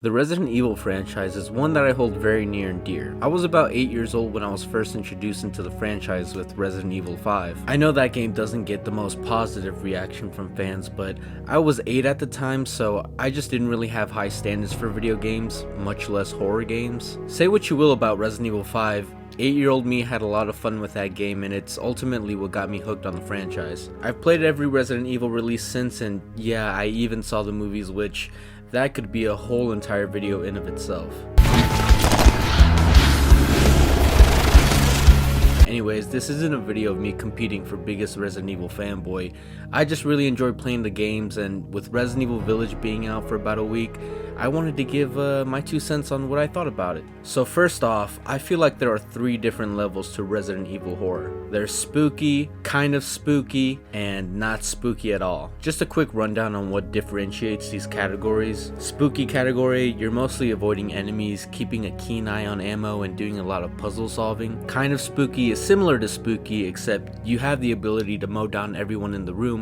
The Resident Evil franchise is one that I hold very near and dear. I was about 8 years old when I was first introduced into the franchise with Resident Evil 5. I know that game doesn't get the most positive reaction from fans, but I was 8 at the time, so I just didn't really have high standards for video games, much less horror games. Say what you will about Resident Evil 5, 8-year-old me had a lot of fun with that game, and it's ultimately what got me hooked on the franchise. I've played every Resident Evil release since, and yeah, I even saw the movies, which that could be a whole entire video in of itself. Anyways, this isn't a video of me competing for biggest Resident Evil fanboy. I just really enjoy playing the games, and with Resident Evil Village being out for about a week, I wanted to give my 2 cents on what I thought about it. So first off, I feel like there are 3 different levels to Resident Evil horror. There's spooky, kind of spooky, and not spooky at all. Just a quick rundown on what differentiates these categories. Spooky category, you're mostly avoiding enemies, keeping a keen eye on ammo, and doing a lot of puzzle solving. Kind of spooky is similar to spooky, except you have the ability to mow down everyone in the room,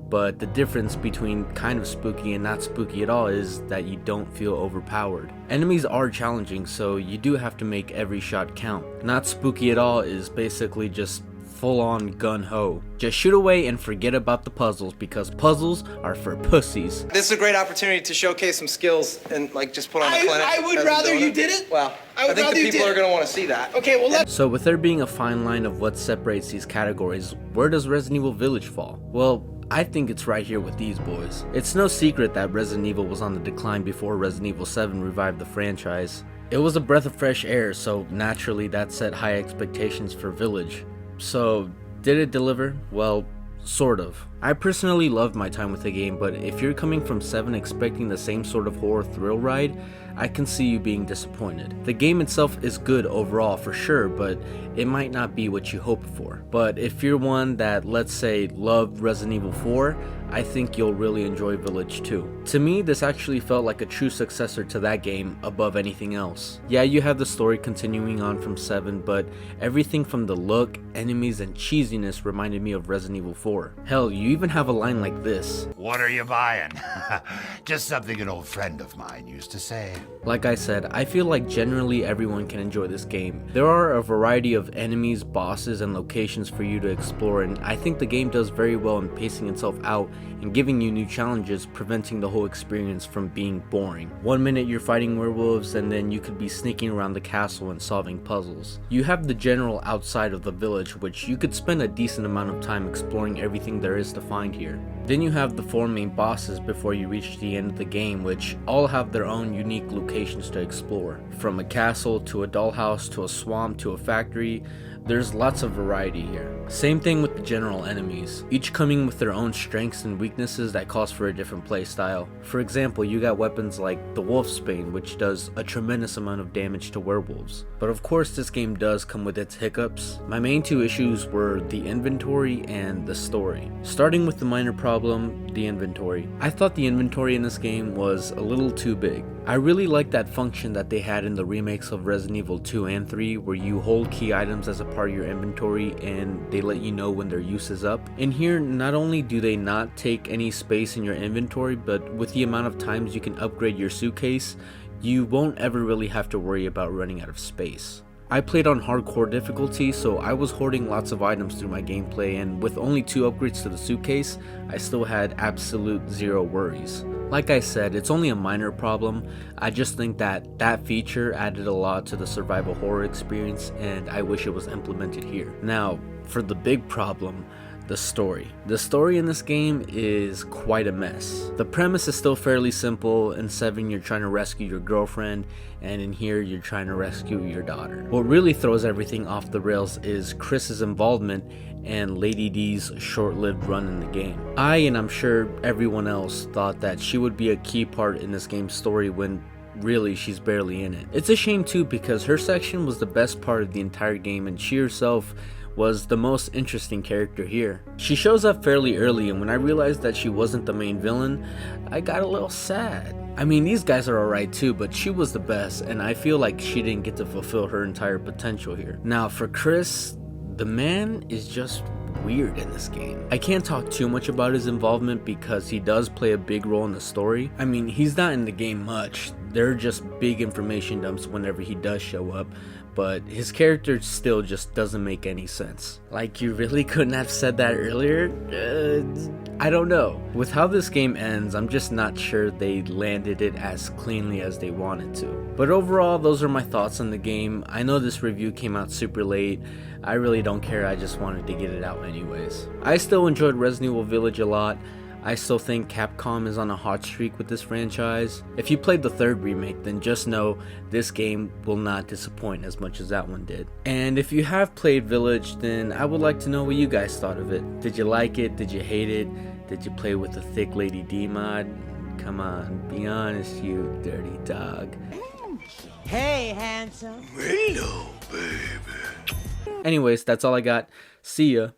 but the difference between kind of spooky and not spooky at all is that you don't feel overpowered. Enemies are challenging, so you do have to make every shot count. Not spooky at all is basically just full-on gun-ho. Just shoot away and forget about the puzzles, because puzzles are for pussies. This is a great opportunity to showcase some skills and just put on the clinic. I would rather you did it. Well, I think the people are going to want to see that. Okay, well So with there being a fine line of what separates these categories, where does Resident Evil Village fall? Well, I think it's right here with these boys. It's no secret that Resident Evil was on the decline before Resident Evil 7 revived the franchise. It was a breath of fresh air, so naturally that set high expectations for Village. So, did it deliver? Well, sort of. I personally loved my time with the game, but if you're coming from 7 expecting the same sort of horror thrill ride, I can see you being disappointed. The game itself is good overall for sure, but it might not be what you hoped for. But if you're one that, let's say, loved Resident Evil 4, I think you'll really enjoy Village too. To me, this actually felt like a true successor to that game above anything else. Yeah, you have the story continuing on from 7, but everything from the look, enemies, and cheesiness reminded me of Resident Evil 4. Hell, you even have a line like this. What are you buying? Just something an old friend of mine used to say. Like I said, I feel like generally everyone can enjoy this game. There are a variety of enemies, bosses, and locations for you to explore, and I think the game does very well in pacing itself out and giving you new challenges, preventing the whole experience from being boring. 1 minute you're fighting werewolves, and then you could be sneaking around the castle and solving puzzles. You have the general outside of the village, which you could spend a decent amount of time exploring everything there is to find here. Then you have the 4 main bosses before you reach the end of the game, which all have their own unique locations to explore. From a castle to a dollhouse to a swamp to a factory, there's lots of variety here. Same thing with the general enemies, each coming with their own strengths and weaknesses that calls for a different playstyle. For example, you got weapons like the Wolfsbane, which does a tremendous amount of damage to werewolves. But of course this game does come with its hiccups. My main 2 issues were the inventory and the story. Starting with the minor problem, the inventory. I thought the inventory in this game was a little too big. I really like that function that they had in the remakes of Resident Evil 2 and 3, where you hold key items as a part of your inventory and they let you know when their use is up. In here, not only do they not take any space in your inventory, but with the amount of times you can upgrade your suitcase, you won't ever really have to worry about running out of space. I played on hardcore difficulty, so I was hoarding lots of items through my gameplay, and with only 2 upgrades to the suitcase, I still had absolute 0 worries. Like I said, it's only a minor problem. I just think that that feature added a lot to the survival horror experience, and I wish it was implemented here. Now, for the big problem, the story. The story in this game is quite a mess. The premise is still fairly simple. In 7 you're trying to rescue your girlfriend, and in here you're trying to rescue your daughter. What really throws everything off the rails is Chris's involvement and Lady D's short-lived run in the game. And I'm sure everyone else thought that she would be a key part in this game's story when really she's barely in it. It's a shame too, because her section was the best part of the entire game, and she herself was the most interesting character here. She shows up fairly early, and when I realized that she wasn't the main villain, I got a little sad. I mean, these guys are alright too, but she was the best, and I feel like she didn't get to fulfill her entire potential here. Now for Chris, the man is just weird in this game. I can't talk too much about his involvement because he does play a big role in the story. I mean, he's not in the game much. They're just big information dumps whenever he does show up, but his character still just doesn't make any sense. Like, you really couldn't have said that earlier? I don't know. With how this game ends, I'm just not sure they landed it as cleanly as they wanted to. But overall, those are my thoughts on the game. I know this review came out super late. I really don't care, I just wanted to get it out anyways. I still enjoyed Resident Evil Village a lot. I still think Capcom is on a hot streak with this franchise. If you played the third remake, then just know this game will not disappoint as much as that one did. And if you have played Village, then I would like to know what you guys thought of it. Did you like it? Did you hate it? Did you play with the thick Lady D mod? Come on, be honest, you dirty dog. Hey, handsome. Anyways, that's all I got. See ya.